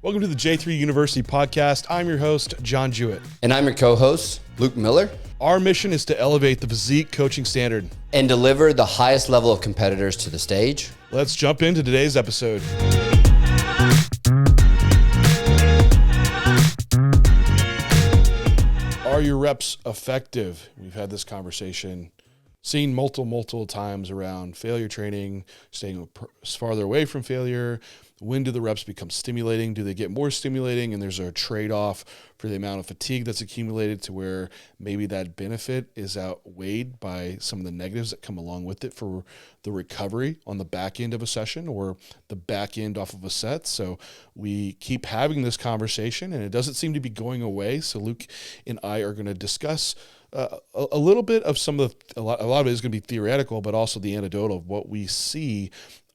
Welcome to the J3U University podcast. I'm your host, John Jewett. And I'm your co-host, Luke Miller. Our mission is to elevate the physique coaching standard and deliver the highest level of competitors to the stage. Let's jump into today's episode. Are your reps effective? We've had this conversation, seen multiple times around failure training, staying farther away from failure. When do the reps become stimulating? Do they get more stimulating? And there's a trade-off for the amount of fatigue that's accumulated to where maybe that benefit is outweighed by some of the negatives that come along with it for the recovery on the back end of a session or the back end off of a set. So we keep having this conversation and it doesn't seem to be going away. So Luke and I are going to discuss a little bit of a lot of it is going to be theoretical, but also the anecdotal of what we see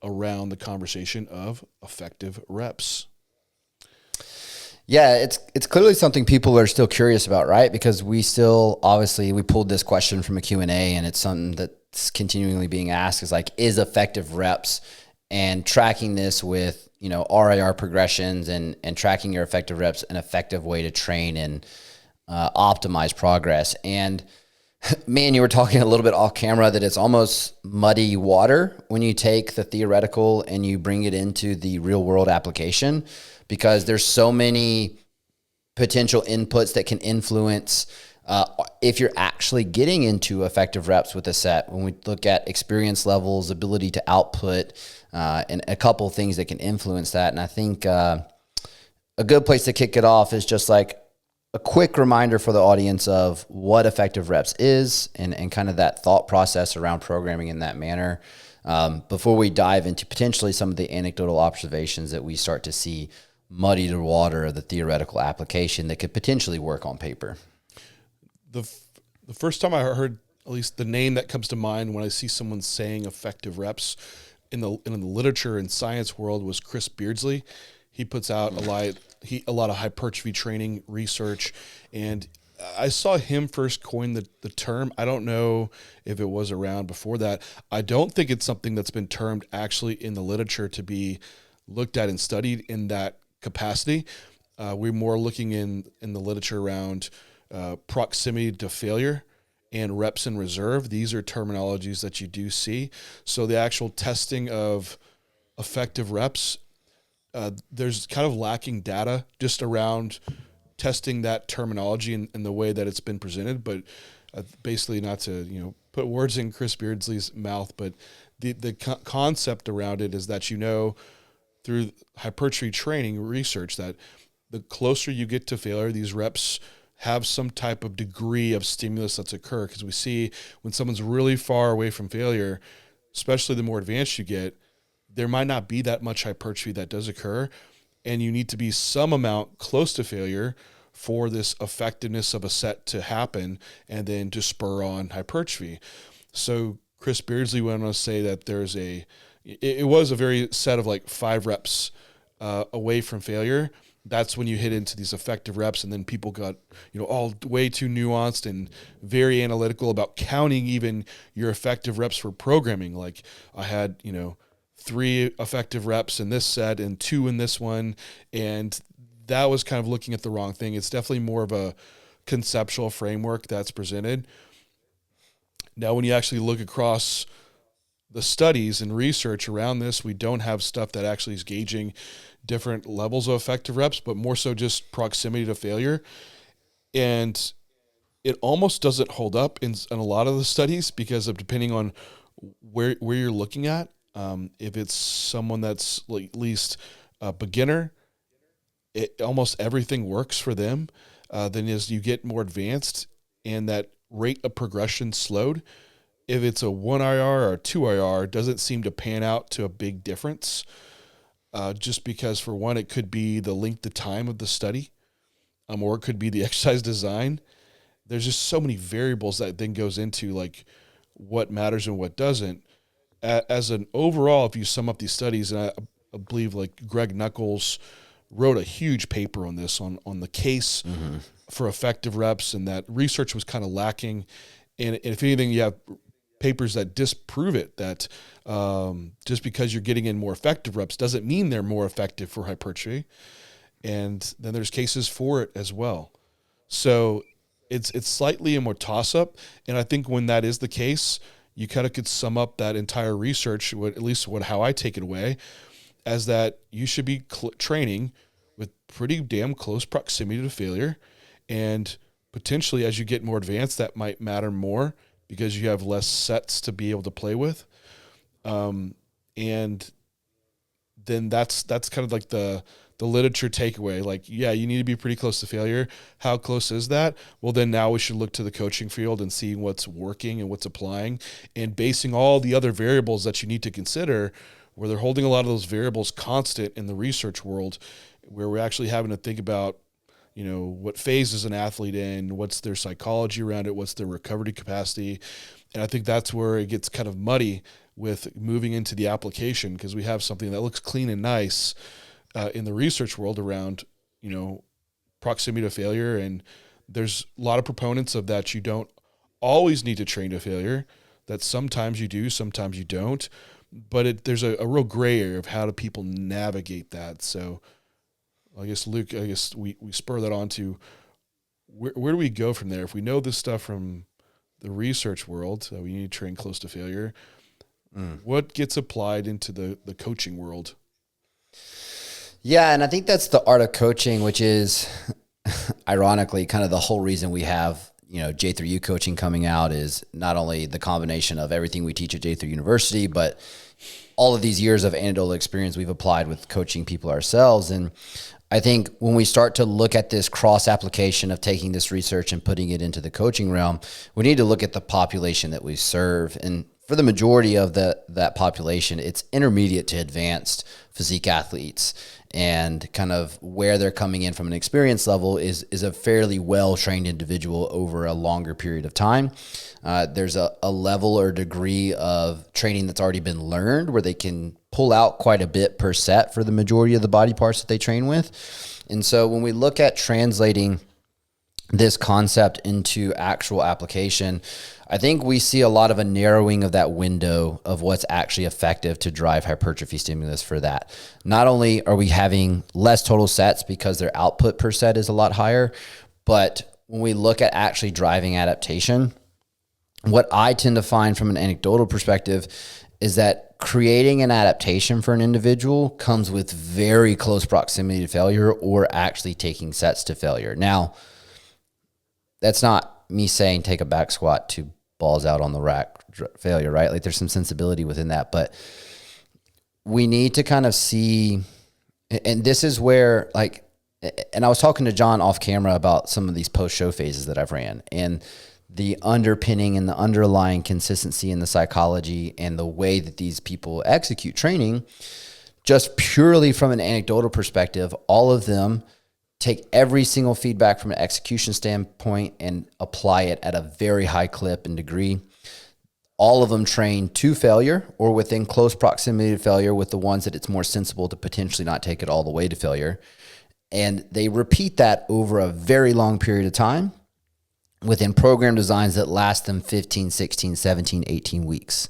around the conversation of effective reps. Yeah, it's clearly something people are still curious about, right? Because we pulled this question from a Q&A, and it's something that's continually being asked is like, is effective reps and tracking this with, RIR progressions and tracking your effective reps an effective way to train and optimize progress. And man, you were talking a little bit off camera that it's almost muddy water when you take the theoretical and you bring it into the real world application, because there's so many potential inputs that can influence if you're actually getting into effective reps with a set. When we look at experience levels, ability to output, and a couple of things that can influence that. And I think a good place to kick it off is just like a quick reminder for the audience of what effective reps is and kind of that thought process around programming in that manner before we dive into potentially some of the anecdotal observations that we start to see muddy the water of the theoretical application that could potentially work on paper. The first time I heard, at least the name that comes to mind when I see someone saying effective reps in the literature and science world was Chris Beardsley. He puts out a lot of hypertrophy training research, and I saw him first coin the term. I don't know if it was around before that. I don't think it's something that's been termed actually in the literature to be looked at and studied in that capacity. We're more looking in the literature around proximity to failure and reps in reserve. These are terminologies that you do see. So the actual testing of effective reps, there's kind of lacking data just around testing that terminology and the way that it's been presented. But basically, not to put words in Chris Beardsley's mouth, but the concept around it is that through hypertrophy training research that the closer you get to failure, these reps have some type of degree of stimulus that's occur. Because we see when someone's really far away from failure, especially the more advanced you get, there might not be that much hypertrophy that does occur, and you need to be some amount close to failure for this effectiveness of a set to happen and then to spur on hypertrophy. So Chris Beardsley went on to say that it was a very set of like 5 reps away from failure. That's when you hit into these effective reps, and then people got all way too nuanced and very analytical about counting even your effective reps for programming. Like I had 3 effective reps in this set and 2 in this one. And that was kind of looking at the wrong thing. It's definitely more of a conceptual framework that's presented. Now, when you actually look across the studies and research around this, we don't have stuff that actually is gauging different levels of effective reps, but more so just proximity to failure. And it almost doesn't hold up in a lot of the studies because of depending on where you're looking at. If it's someone that's like at least a beginner, almost everything works for them. Then as you get more advanced and that rate of progression slowed, if it's a 1 IR or a 2 IR, it doesn't seem to pan out to a big difference. Just because for one, it could be the length of time of the study, or it could be the exercise design. There's just so many variables that then goes into like what matters and what doesn't. As an overall, if you sum up these studies, and I believe like Greg Nuckols wrote a huge paper on this, on the case for effective reps, and that research was kind of lacking. And if anything, you have papers that disprove it, that just because you're getting in more effective reps doesn't mean they're more effective for hypertrophy. and then there's cases for it as well. So it's slightly a more toss up, and I think when that is the case, you kind of could sum up that entire research, at least how I take it away, as that you should be training with pretty damn close proximity to failure, and potentially as you get more advanced, that might matter more because you have less sets to be able to play with, and then that's kind of like the literature takeaway. Like, yeah, you need to be pretty close to failure. How close is that? Well, then now we should look to the coaching field and see what's working and what's applying, and basing all the other variables that you need to consider, where they're holding a lot of those variables constant in the research world, where we're actually having to think about, what phase is an athlete in, what's their psychology around it, what's their recovery capacity. And I think that's where it gets kind of muddy with moving into the application, because we have something that looks clean and nice in the research world around, proximity to failure. And there's a lot of proponents of that. You don't always need to train to failure, that sometimes you do, sometimes you don't. But there's a real gray area of how do people navigate that. So I guess, Luke, we spur that on to where do we go from there? If we know this stuff from the research world, that we need to train close to failure, what gets applied into the coaching world? Yeah, and I think that's the art of coaching, which is ironically kind of the whole reason we have, J3U coaching coming out, is not only the combination of everything we teach at J3 University, but all of these years of anecdotal experience we've applied with coaching people ourselves. And I think when we start to look at this cross application of taking this research and putting it into the coaching realm, we need to look at the population that we serve. And for the majority of that population, it's intermediate to advanced physique athletes, and kind of where they're coming in from an experience level is a fairly well-trained individual over a longer period of time. There's a level or degree of training that's already been learned where they can pull out quite a bit per set for the majority of the body parts that they train with. And so when we look at translating this concept into actual application, I think we see a lot of a narrowing of that window of what's actually effective to drive hypertrophy stimulus for that. Not only are we having less total sets because their output per set is a lot higher, but when we look at actually driving adaptation, what I tend to find from an anecdotal perspective is that creating an adaptation for an individual comes with very close proximity to failure, or actually taking sets to failure. Now, that's not me saying take a back squat to balls out on the rack failure, right? Like, there's some sensibility within that, but we need to kind of see, and this is where, like, and I was talking to John off camera about some of these post-show phases that I've ran, and the underpinning and the underlying consistency in the psychology and the way that these people execute training, just purely from an anecdotal perspective, all of them take every single feedback from an execution standpoint and apply it at a very high clip and degree. All of them train to failure or within close proximity to failure, with the ones that it's more sensible to potentially not take it all the way to failure. And they repeat that over a very long period of time within program designs that last them 15, 16, 17, 18 weeks,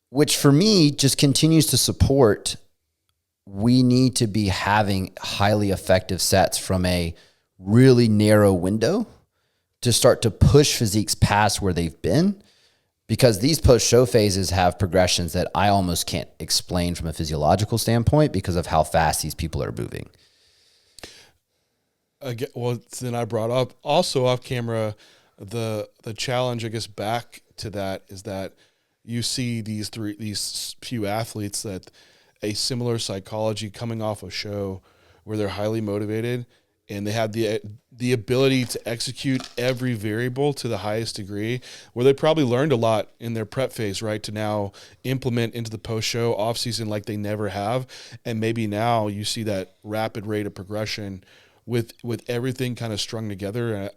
which for me just continues to support we need to be having highly effective sets from a really narrow window to start to push physiques past where they've been, because these post-show phases have progressions that I almost can't explain from a physiological standpoint because of how fast these people are moving. Well, then I brought up also off camera the challenge, I guess, back to that is that you see these few athletes that a similar psychology coming off a show where they're highly motivated and they have the ability to execute every variable to the highest degree, where they probably learned a lot in their prep phase, right, to now implement into the post-show off-season like they never have. And maybe now you see that rapid rate of progression with everything kind of strung together.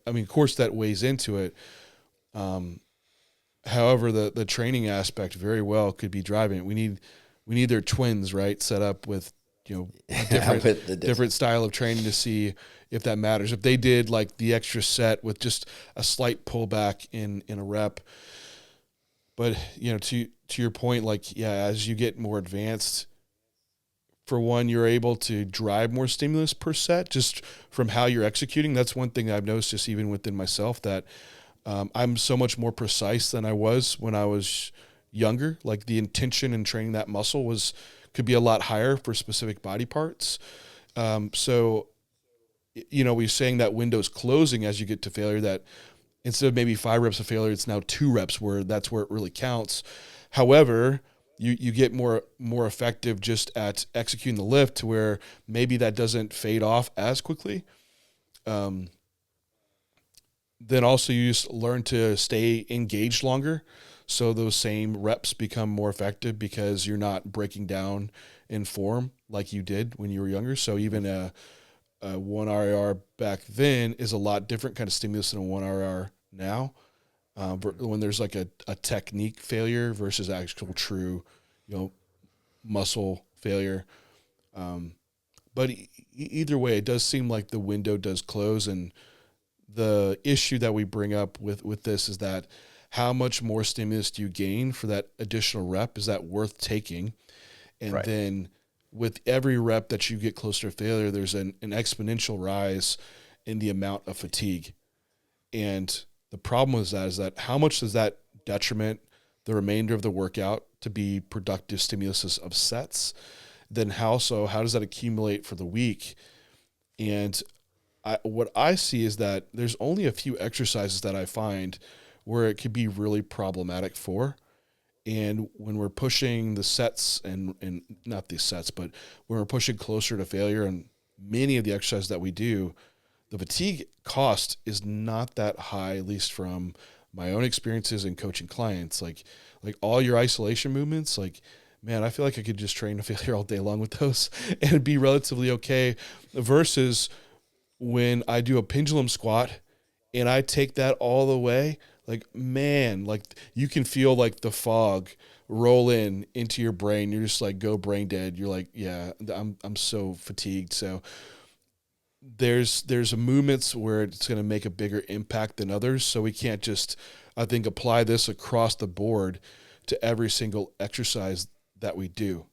I mean, of course, that weighs into it. However, the training aspect very well could be driving it. We need their twins, right, set up with, a different style of training to see if that matters. If they did like the extra set with just a slight pullback in a rep. But, to your point, like, yeah, as you get more advanced, for one, you're able to drive more stimulus per set just from how you're executing. That's one thing that I've noticed just even within myself, that I'm so much more precise than I was when I was younger. Like the intention in training that muscle could be a lot higher for specific body parts. So, we're saying that window's closing as you get to failure, that instead of maybe 5 reps of failure, it's now 2 reps where that's where it really counts. However, you get more effective just at executing the lift to where maybe that doesn't fade off as quickly. Then also you just learn to stay engaged longer. So those same reps become more effective because you're not breaking down in form like you did when you were younger. So even a 1 RIR back then is a lot different kind of stimulus than a 1 RIR now. When there's like a technique failure versus actual true, muscle failure. But either way, it does seem like the window does close. And the issue that we bring up with this is that how much more stimulus do you gain for that additional rep? Is that worth taking? And Right. then with every rep that you get closer to failure, there's an exponential rise in the amount of fatigue. And the problem with that is that how much does that detriment the remainder of the workout to be productive stimulus of sets? Then how does that accumulate for the week? And what I see is that there's only a few exercises that I find where it could be really problematic for. And when we're pushing the sets and not the sets, but when we're pushing closer to failure and many of the exercises that we do, the fatigue cost is not that high, at least from my own experiences in coaching clients. Like all your isolation movements, like, man, I feel like I could just train to failure all day long with those and be relatively okay, versus when I do a pendulum squat and I take that all the way, like, man, like you can feel like the fog roll into your brain. You're just like, go brain dead. You're like, yeah, I'm so fatigued. So there's movements where it's going to make a bigger impact than others. So we can't just, I think, apply this across the board to every single exercise that we do.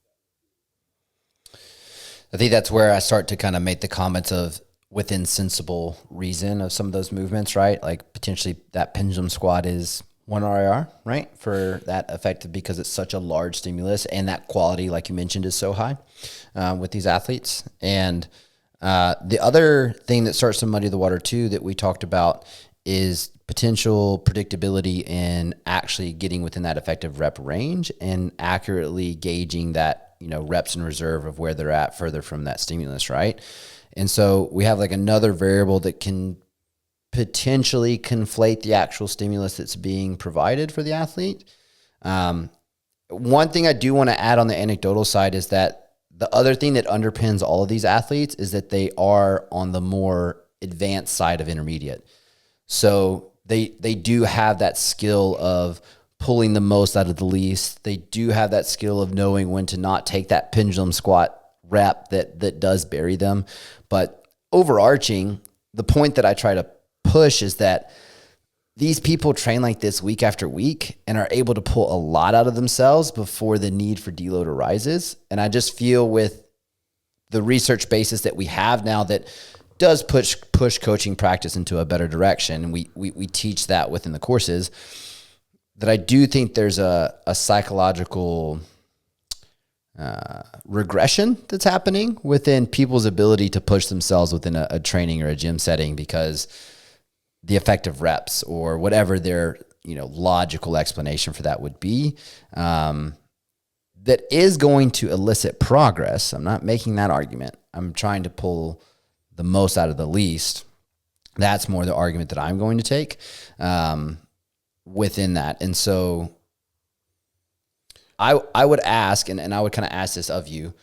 I think that's where I start to kind of make the comments of within sensible reason of some of those movements, right? Like potentially that pendulum squat is 1 RIR, right? For that effective, because it's such a large stimulus and that quality, like you mentioned, is so high with these athletes. And the other thing that starts to muddy the water too that we talked about is potential predictability in actually getting within that effective rep range and accurately gauging that, reps in reserve of where they're at further from that stimulus, right? And so we have like another variable that can potentially conflate the actual stimulus that's being provided for the athlete. One thing I do want to add on the anecdotal side is that the other thing that underpins all of these athletes is that they are on the more advanced side of intermediate. So they do have that skill of pulling the most out of the least. They do have that skill of knowing when to not take that pendulum squat rep that does bury them. But overarching, the point that I try to push is that these people train like this week after week and are able to pull a lot out of themselves before the need for deload arises. And I just feel with the research basis that we have now that does push coaching practice into a better direction, and we teach that within the courses, that I do think there's a psychological regression that's happening within people's ability to push themselves within a training or a gym setting, because the effective reps or whatever their logical explanation for that would be, that is going to elicit progress. I'm not making that argument. I'm trying to pull the most out of the least. That's more the argument that I'm going to take within that. And so I would ask, and I would kind of ask this of you,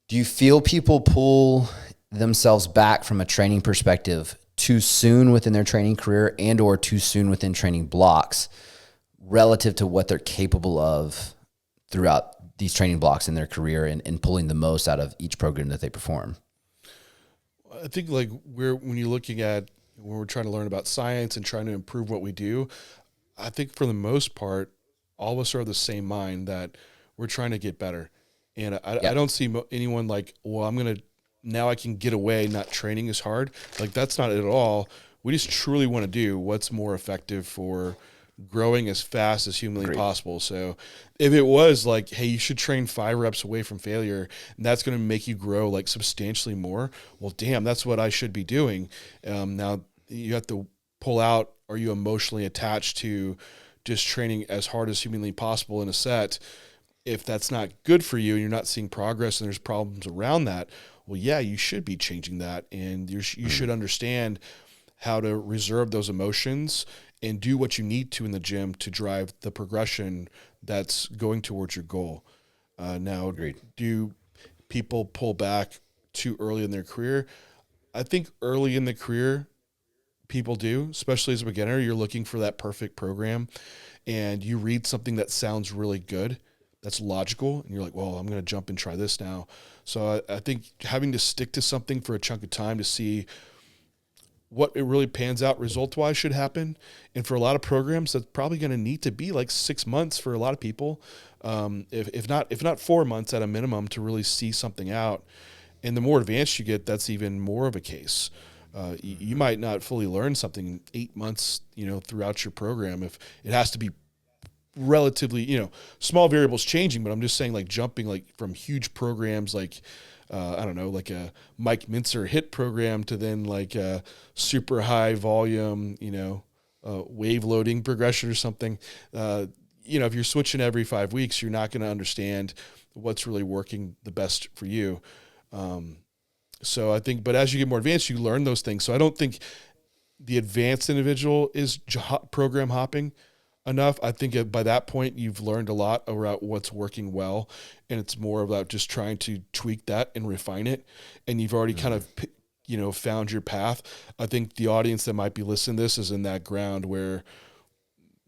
do you feel people pull themselves back from a training perspective too soon within their training career and or too soon within training blocks relative to what they're capable of throughout these training blocks in their career and pulling the most out of each program that they perform? I think like when you're looking at, when we're trying to learn about science and trying to improve what we do, I think for the most part, all of us are of the same mind that we're trying to get better. And I Yep. don't see anyone like, well, now I can get away not training as hard. Like, that's not it at all. We just truly want to do what's more effective for growing as fast as humanly Agreed. possible. So if it was like, hey, you should train 5 reps away from failure, and that's going to make you grow like substantially more, well, damn, that's what I should be doing. Now you have to pull out, are you emotionally attached to just training as hard as humanly possible in a set? If that's not good for you and you're not seeing progress and there's problems around that, well, yeah, you should be changing that. And you should understand how to reserve those emotions and do what you need to in the gym to drive the progression that's going towards your goal. Now, Agreed. do people pull back too early in their career? I think early in the career, people do, especially as a beginner. You're looking for that perfect program, and you read something that sounds really good, that's logical, and you're like, well, I'm going to jump and try this now. So I think having to stick to something for a chunk of time to see what it really pans out result wise should happen. And for a lot of programs, that's probably going to need to be like 6 months for a lot of people, if not 4 months at a minimum, to really see something out. And the more advanced you get, that's even more of a case. You might not fully learn something in 8 months, throughout your program. If it has to be relatively, small variables changing, but I'm just saying, like, jumping like from huge programs like I don't know, like a Mike Mincer hit program to then like a super high volume, wave loading progression or something. If you're switching every 5 weeks, you're not going to understand what's really working the best for you. So I think, but as you get more advanced, you learn those things. So I don't think the advanced individual is program hopping enough. I think by that point, you've learned a lot about what's working well, and it's more about just trying to tweak that and refine it. And you've already kind of, found your path. I think the audience that might be listening to this is in that ground where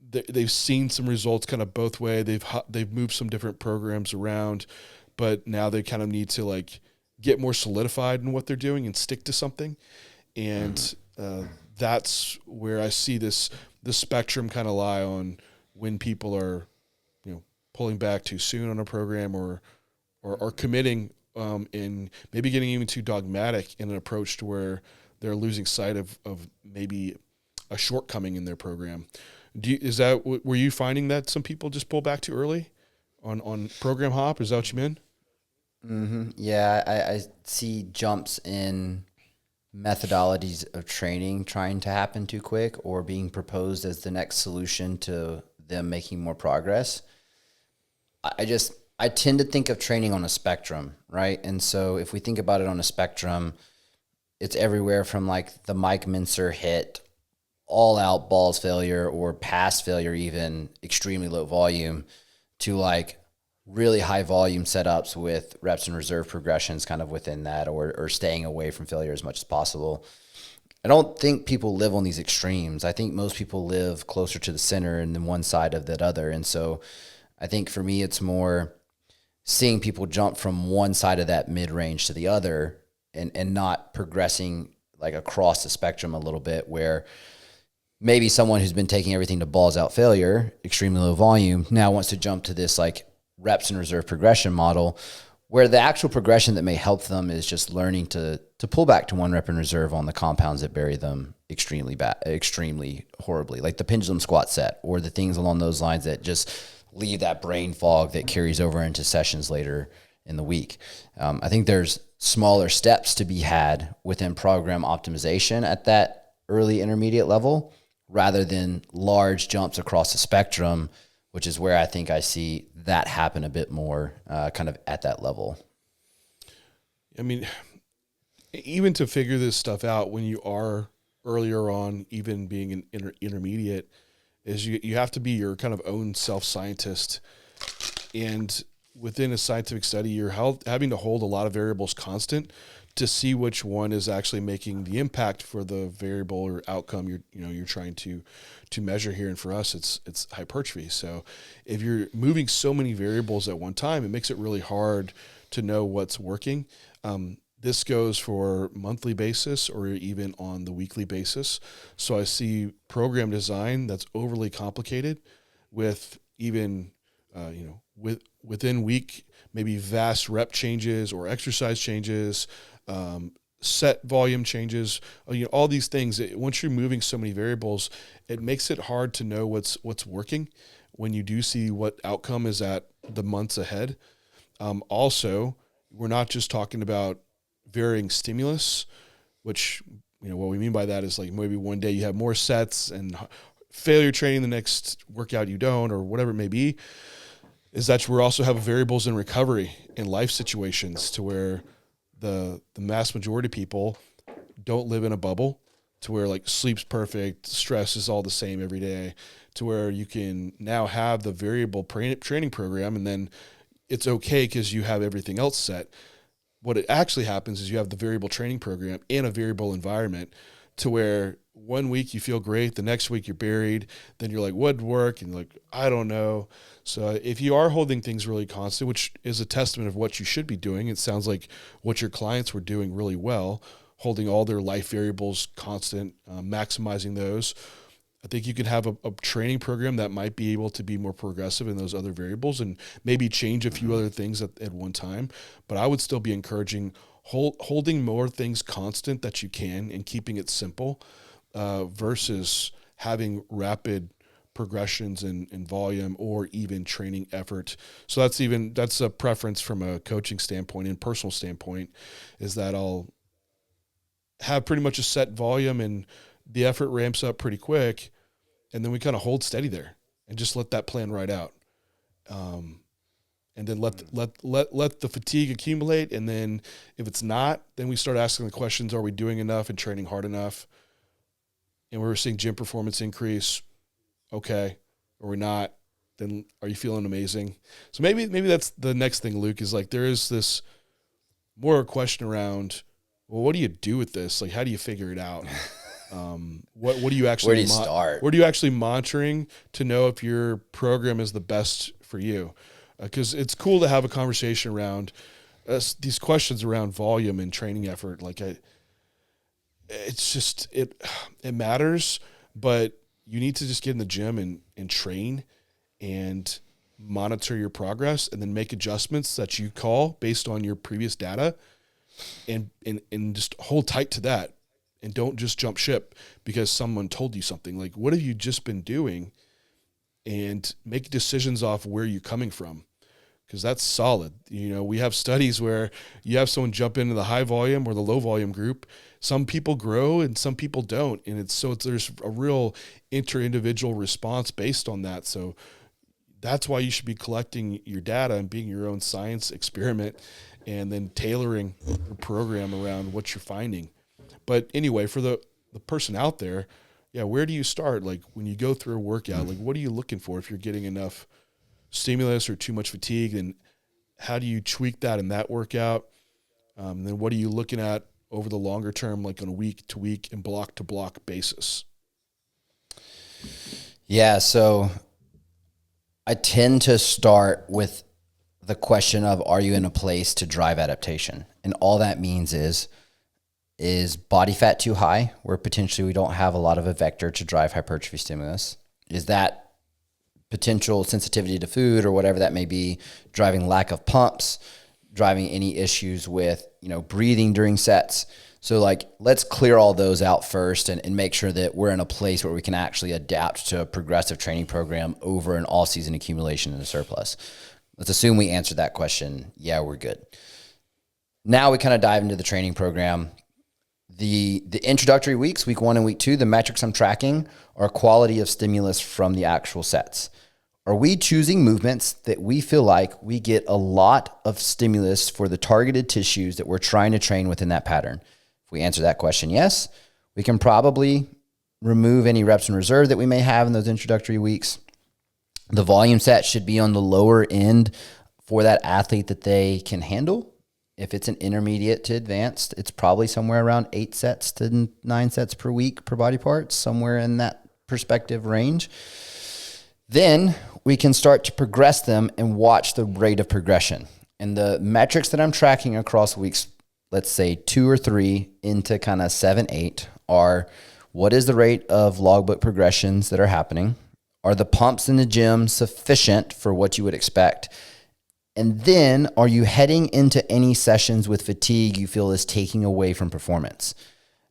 they've seen some results kind of both way. They've moved some different programs around, but now they kind of need to like get more solidified in what they're doing and stick to something. And that's where I see the spectrum kind of lie on when people are, pulling back too soon on a program, or committing, and maybe getting even too dogmatic in an approach to where they're losing sight of maybe a shortcoming in their program. Were you finding that some people just pull back too early on program hop? Is that what you meant? Yeah, I see jumps in methodologies of training trying to happen too quick or being proposed as the next solution to them making more progress. I tend to think of training on a spectrum, right? And so if we think about it on a spectrum, it's everywhere from like the Mike Mincer hit, all out balls failure or pass failure, even extremely low volume, to like really high volume setups with reps and reserve progressions kind of within that, or staying away from failure as much as possible. I don't think people live on these extremes. I think most people live closer to the center and then one side of that other. And so I think for me, it's more seeing people jump from one side of that mid range to the other, and not progressing like across the spectrum a little bit, where maybe someone who's been taking everything to balls out failure, extremely low volume, now wants to jump to this like reps and reserve progression model, where the actual progression that may help them is just learning to pull back to 1 rep in reserve on the compounds that bury them extremely horribly, like the pendulum squat set or the things along those lines that just leave that brain fog that carries over into sessions later in the week. I think there's smaller steps to be had within program optimization at that early intermediate level, rather than large jumps across the spectrum, which is where I think I see that happen a bit more, kind of at that level. I mean, even to figure this stuff out when you are earlier on, even being an intermediate, is you have to be your kind of own self-scientist. And within a scientific study, you're having to hold a lot of variables constant to see which one is actually making the impact for the variable or outcome you're trying to measure here. And for us, it's hypertrophy. So if you're moving so many variables at one time, it makes it really hard to know what's working. This goes for monthly basis or even on the weekly basis. So I see program design that's overly complicated with even, within week, maybe vast rep changes or exercise changes, set volume changes, all these things. Once you're moving so many variables, it makes it hard to know what's working when you do see what outcome is at the months ahead. Also, we're not just talking about varying stimulus, which, what we mean by that is like maybe one day you have more sets and failure training, the next workout you don't, or whatever it may be, is that we also have variables in recovery in life situations to where the mass majority of people don't live in a bubble, to where like sleep's perfect, stress is all the same every day, to where you can now have the variable training program, and then it's okay because you have everything else set. What it actually happens is you have the variable training program in a variable environment, to where one week you feel great, the next week you're buried, then you're like, what'd work? And like, I don't know. So if you are holding things really constant, which is a testament of what you should be doing, it sounds like what your clients were doing really well, holding all their life variables constant, maximizing those. I think you can have a training program that might be able to be more progressive in those other variables and maybe change a few other things at one time. But I would still be encouraging holding more things constant that you can and keeping it simple, versus having rapid progressions in volume or even training effort. So that's a preference from a coaching standpoint and personal standpoint, is that I'll have pretty much a set volume and the effort ramps up pretty quick, and then we kind of hold steady there and just let that plan ride out. And then let the fatigue accumulate. And then if it's not, then we start asking the questions, are we doing enough and training hard enough? And we're seeing gym performance increase. Okay. Or we're not, then are you feeling amazing? So maybe that's the next thing, Luke, is like, there is this more a question around, well, what do you do with this? Like, how do you figure it out? What do you actually, where do you start? Where do you actually monitoring to know if your program is the best for you? Because it's cool to have a conversation around these questions around volume and training effort. Like, it's just, it matters, but you need to just get in the gym and train and monitor your progress, and then make adjustments that you call based on your previous data, and just hold tight to that, and don't just jump ship because someone told you something. Like, what have you just been doing, and make decisions off where you're coming from, because that's solid. We have studies where you have someone jump into the high volume or the low volume group. Some people grow and some people don't. And there's a real inter-individual response based on that. So that's why you should be collecting your data and being your own science experiment, and then tailoring your program around what you're finding. But anyway, for the person out there, where do you start? Like, when you go through a workout, like, what are you looking for? If you're getting enough stimulus or too much fatigue, then how do you tweak that in that workout? Then what are you looking at over the longer term, like on a week to week and block to block basis? Yeah. So I tend to start with the question of, are you in a place to drive adaptation? And all that means is body fat too high, where potentially we don't have a lot of a vector to drive hypertrophy stimulus? Is that potential sensitivity to food or whatever that may be driving lack of pumps, driving any issues with, breathing during sets? So like, let's clear all those out first and make sure that we're in a place where we can actually adapt to a progressive training program over an all season accumulation in a surplus. Let's assume we answered that question. Yeah, we're good. Now we kind of dive into the training program. The introductory weeks, week 1 and week 2, the metrics I'm tracking are quality of stimulus from the actual sets. Are we choosing movements that we feel like we get a lot of stimulus for the targeted tissues that we're trying to train within that pattern? If we answer that question, yes, we can probably remove any reps in reserve that we may have in those introductory weeks. The volume set should be on the lower end for that athlete that they can handle. If it's an intermediate to advanced, it's probably somewhere around 8 sets to 9 sets per week per body part, somewhere in that perspective range. Then we can start to progress them and watch the rate of progression. And the metrics that I'm tracking across weeks, let's say 2 or 3 into kind of 7, 8, are what is the rate of logbook progressions that are happening? Are the pumps in the gym sufficient for what you would expect? And then are you heading into any sessions with fatigue you feel is taking away from performance?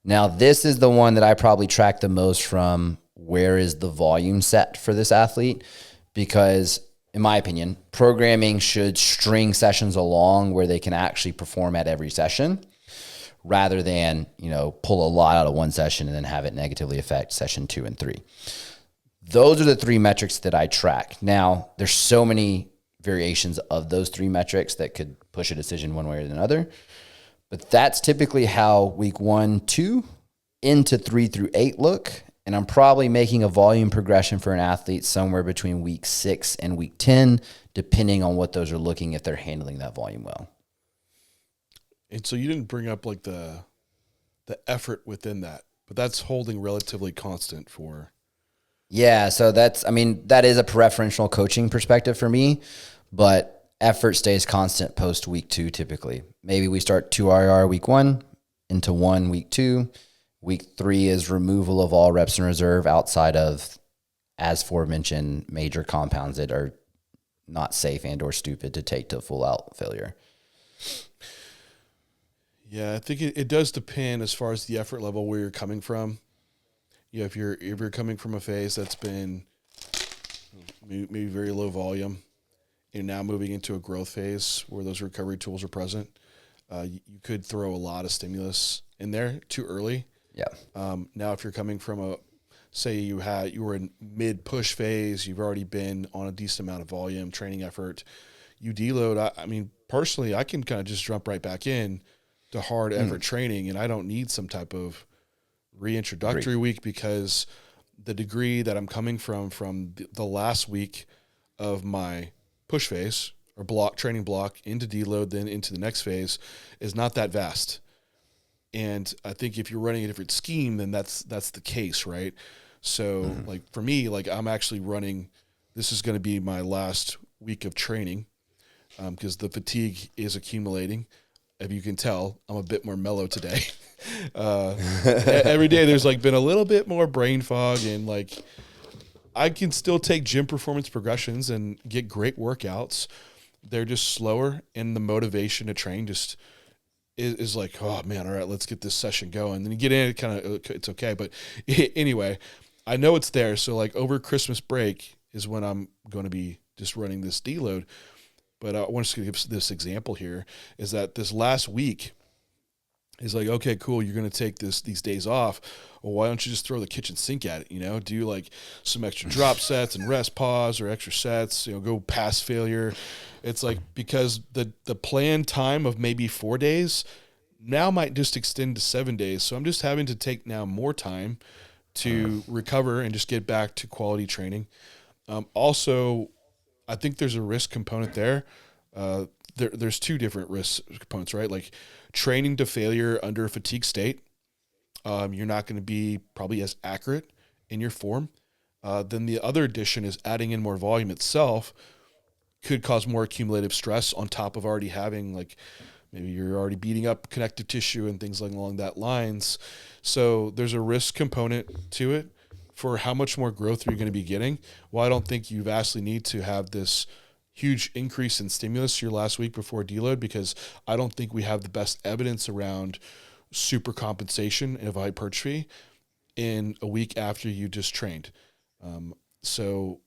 Now, this is the one that I probably track the most from where is the volume set for this athlete, because in my opinion, programming should string sessions along where they can actually perform at every session rather than, pull a lot out of one session and then have it negatively affect session 2 and 3. Those are the 3 metrics that I track. Now, there's so many variations of those 3 metrics that could push a decision one way or another. But that's typically how week 1, 2 into 3 through 8 look. And I'm probably making a volume progression for an athlete somewhere between week 6 and week 10, depending on what those are looking, if they're handling that volume well. And so you didn't bring up like the effort within that, but that's holding relatively constant for. Yeah, so that is a preferential coaching perspective for me, but effort stays constant post week 2 typically. Maybe we start 2 RR week 1 into 1 week 2. Week 3 is removal of all reps in reserve outside of, as aforementioned, major compounds that are not safe and or stupid to take to full out failure. Yeah, I think it does depend as far as the effort level where you're coming from. If you're coming from a phase that's been maybe very low volume, and now moving into a growth phase where those recovery tools are present, you could throw a lot of stimulus in there too early. Yeah. Now, if you're coming from say you were in mid push phase, you've already been on a decent amount of volume, training effort, you deload. I mean, personally, I can kind of just jump right back in to hard effort training, and I don't need some type of reintroductory week, because the degree that I'm coming from the last week of my push phase or training block into deload, then into the next phase, is not that vast. And I think if you're running a different scheme, then that's the case, right? So like for me, like I'm actually running, this is going to be my last week of training, because the fatigue is accumulating. If you can tell, I'm a bit more mellow today. Every day there's like been a little bit more brain fog, and like I can still take gym performance progressions and get great workouts. They're just slower, and the motivation to train just is like, oh man, all right, let's get this session going. And then you get in, it's okay. But anyway, I know it's there. So like over Christmas break is when I'm going to be just running this deload. But I want to give this example here, is that this last week is like, okay, cool, you're going to take these days off. Well, why don't you just throw the kitchen sink at it, do like some extra drop sets and rest pause, or extra sets, go past failure. It's like, because the planned time of maybe 4 days now might just extend to 7 days. So I'm just having to take now more time to recover and just get back to quality training. Also, I think there's a risk component there. There's 2 different risk components, right? Like training to failure under a fatigue state. You're not going to be probably as accurate in your form. Then the other addition is adding in more volume itself could cause more accumulative stress on top of already having, like, maybe you're already beating up connective tissue and things along that lines. So there's a risk component to it for how much more growth you're going to be getting. Well, I don't think you vastly need to have this huge increase in stimulus your last week before deload, because I don't think we have the best evidence around super compensation of hypertrophy in a week after you just trained. So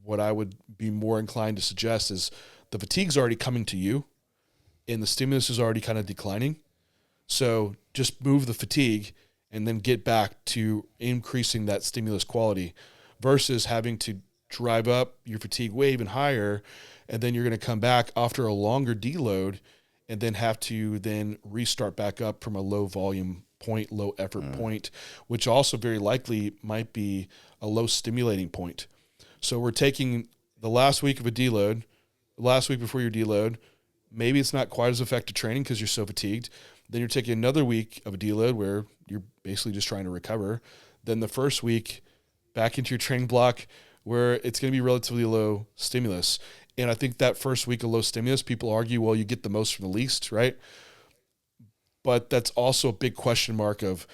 what I would be more inclined to suggest is the fatigue's already coming to you and the stimulus is already kind of declining. So just move the fatigue and then get back to increasing that stimulus quality, versus having to drive up your fatigue way even higher, and then you're going to come back after a longer deload and then have to then restart back up from a low volume point, low effort point, which also very likely might be a low stimulating point. So we're taking the last week of a deload, last week before your deload, maybe it's not quite as effective training because you're so fatigued. Then you're taking another week of a deload where you're basically just trying to recover. Then the first week back into your training block where it's going to be relatively low stimulus. And I think that first week of low stimulus, people argue, well, you get the most from the least, right? But that's also a big question mark of,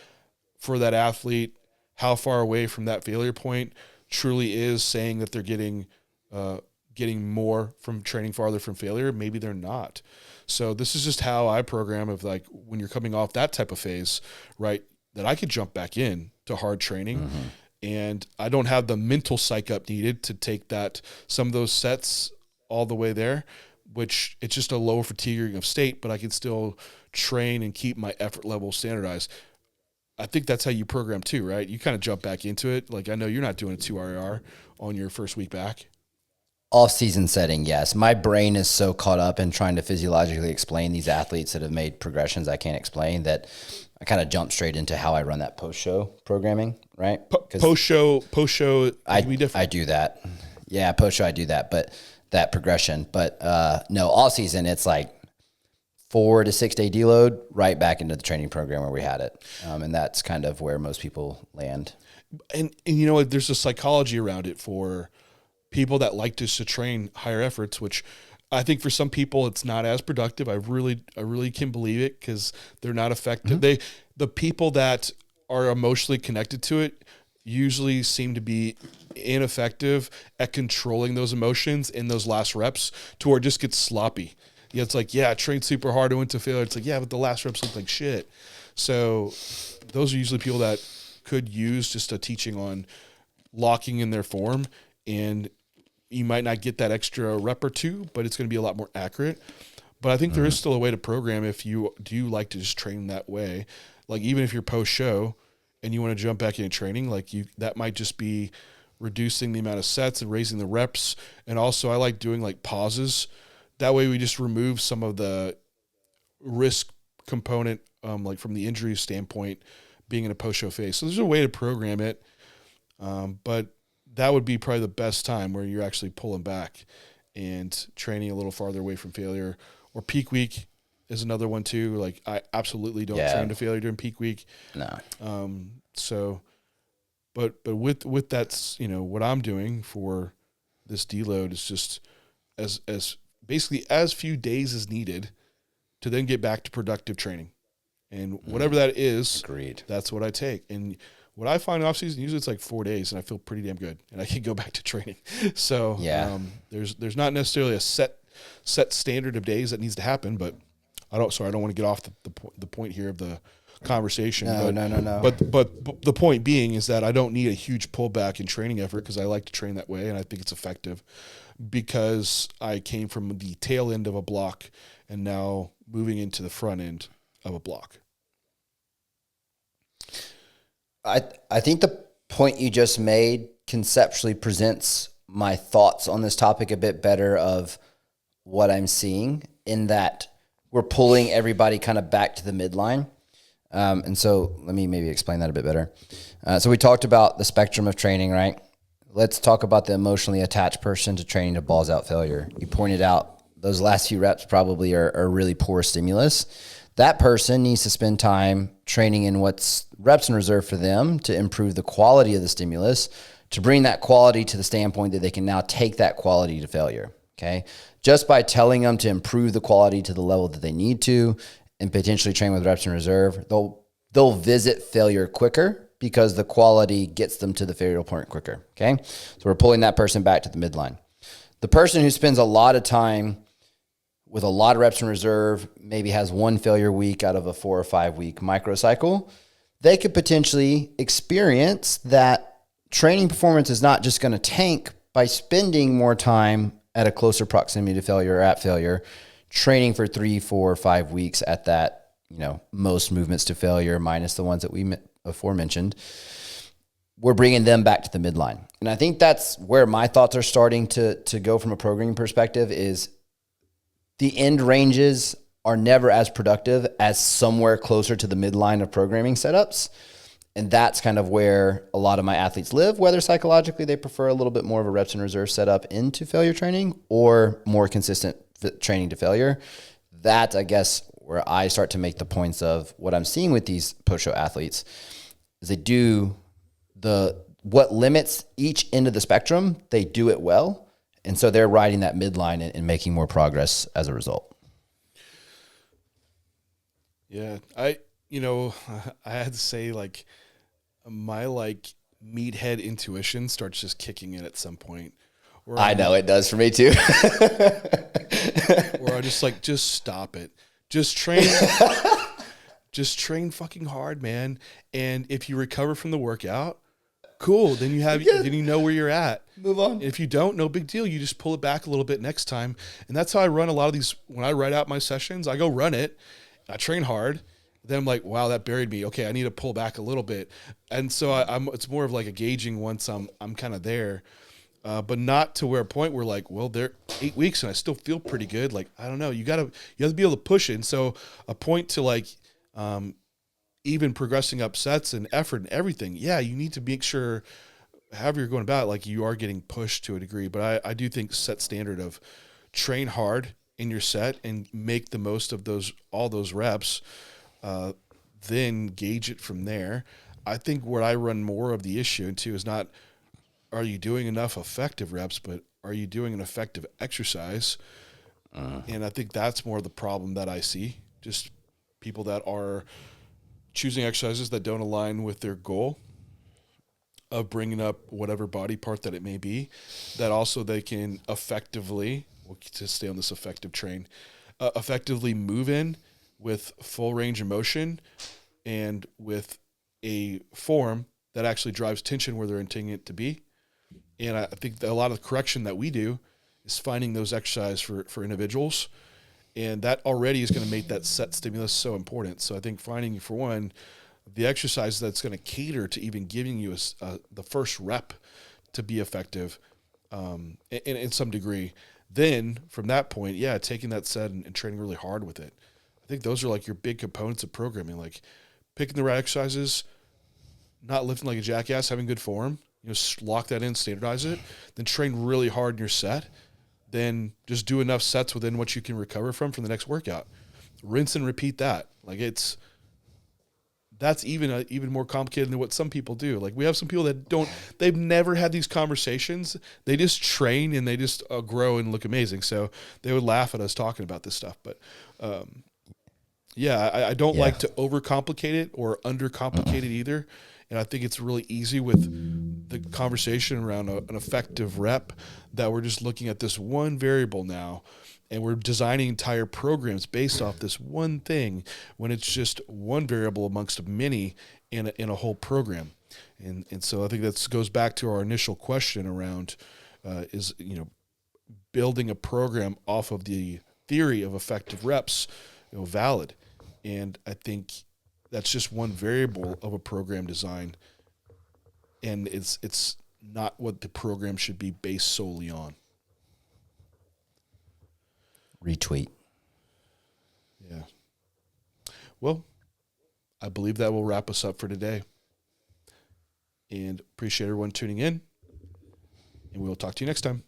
for that athlete, how far away from that failure point truly is saying that they're getting getting more from training farther from failure. Maybe they're not. So this is just how I program of like when you're coming off that type of phase, right? That I could jump back in to hard training and I don't have the mental psych up needed to take that, some of those sets all the way there, which it's just a lower fatiguing of state, but I can still train and keep my effort level standardized. I think that's how you program too, right? You kind of jump back into it. Like I know you're not doing a 2 RR on your first week back. Off-season setting, yes. My brain is so caught up in trying to physiologically explain these athletes that have made progressions I can't explain that I kind of jump straight into how I run that post-show programming, right? Post-show can be different. I do that. Yeah, post-show I do that, but that progression. But no, all season it's like 4 to 6 day deload right back into the training program where we had it. And that's kind of where most people land. And you know what, there's a psychology around it for people that like to train higher efforts, which I think for some people it's not as productive. I really can believe it because they're not effective. The people that are emotionally connected to it usually seem to be ineffective at controlling those emotions in those last reps to where it just gets sloppy. Yeah, it's like, I trained super hard, I went to failure. It's like, but the last reps looked like shit. So those are usually people that could use just a teaching on locking in their form, and you might not get that extra rep or two, but it's going to be a lot more accurate. But I think there is still a way to program if you do like to just train that way. Like even if you're post-show and you want to jump back into training, like that might just be reducing the amount of sets and raising the reps. And also I like doing like pauses. That way we just remove some of the risk component, like from the injury standpoint, being in a post-show phase. So there's a way to program it, but that would be probably the best time where you're actually pulling back and training a little farther away from failure. Or peak week is another one too. Like I absolutely don't train to failure during peak week. No. So, but with that's, what I'm doing for this deload is just as basically as few days as needed to then get back to productive training. And whatever that is, Agreed. That's what I take. And what I find off season, usually it's like 4 days and I feel pretty damn good and I can go back to training. So there's not necessarily a set standard of days that needs to happen, but I don't want to get off the point here of the conversation. No. But the point being is that I don't need a huge pullback in training effort because I like to train that way and I think it's effective because I came from the tail end of a block and now moving into the front end of a block. I think the point you just made conceptually presents my thoughts on this topic a bit better of what I'm seeing in that we're pulling everybody kind of back to the midline. And so let me maybe explain that a bit better. So we talked about the spectrum of training, right? Let's talk about the emotionally attached person to training to balls out failure. You pointed out those last few reps probably are really poor stimulus. That person needs to spend time training in what's reps in reserve for them to improve the quality of the stimulus, to bring that quality to the standpoint that they can now take that quality to failure, okay? Just by telling them to improve the quality to the level that they need to and potentially train with reps in reserve, they'll visit failure quicker because the quality gets them to the failure point quicker, okay? So we're pulling that person back to the midline. The person who spends a lot of time with a lot of reps in reserve, maybe has one failure week out of a 4 or 5 week microcycle, they could potentially experience that training performance is not just going to tank by spending more time at a closer proximity to failure or at failure, training for 3, 4, 5 weeks at that, most movements to failure minus the ones that we aforementioned. We're bringing them back to the midline. And I think that's where my thoughts are starting to go from a programming perspective is the end ranges are never as productive as somewhere closer to the midline of programming setups. And that's kind of where a lot of my athletes live, whether psychologically they prefer a little bit more of a reps in reserve setup into failure training or more consistent training to failure. That's, I guess, where I start to make the points of what I'm seeing with these post-show athletes is they do what limits each end of the spectrum, they do it well. And so they're riding that midline and making more progress as a result. Yeah. I had to say my meathead intuition starts just kicking in at some point I know it does for me too. Where I just like, just stop it. Just train. Just train fucking hard, man. And if you recover from the workout, cool. Then then you know where you're at. Move on. If you don't, no big deal. You just pull it back a little bit next time. And that's how I run a lot of these. When I write out my sessions, I go run it. I train hard. Then I'm like, wow, that buried me. Okay, I need to pull back a little bit. And so it's more of like a gauging once I'm kind of there. But not to where a point where like, well, they're 8 weeks and I still feel pretty good. Like, I don't know. You have to be able to push it. And so a point to like, even progressing up sets and effort and everything. Yeah, you need to make sure, however you're going about it, like you are getting pushed to a degree. But I do think set standard of train hard in your set and make the most of all those reps, then gauge it from there. I think where I run more of the issue into is not, are you doing enough effective reps, but are you doing an effective exercise? And I think that's more the problem that I see. Just people that are choosing exercises that don't align with their goal of bringing up whatever body part that it may be, that also they can effectively, to stay on this effective train, effectively move in with full range of motion and with a form that actually drives tension where they're intending it to be. And I think that a lot of the correction that we do is finding those exercises for individuals. And that already is going to make that set stimulus so important. So I think finding, for one, the exercise that's going to cater to even giving you the first rep to be effective in some degree. Then from that point, yeah, taking that set and training really hard with it. I think those are like your big components of programming, like picking the right exercises, not lifting like a jackass, having good form, lock that in, standardize it, then train really hard in your set. Then just do enough sets within what you can recover from the next workout. Rinse and repeat that. Like that's even more complicated than what some people do. Like we have some people that they've never had these conversations. They just train and they just grow and look amazing. So they would laugh at us talking about this stuff. But I don't like to overcomplicate it or undercomplicate it either. And I think it's really easy with the conversation around an effective rep that we're just looking at this one variable now, and we're designing entire programs based off this one thing when it's just one variable amongst many in a whole program. And so I think that goes back to our initial question around is building a program off of the theory of effective reps valid. And I think that's just one variable of a program design, and it's not what the program should be based solely on. Retweet. Yeah. Well, I believe that will wrap us up for today. And appreciate everyone tuning in, and we'll talk to you next time.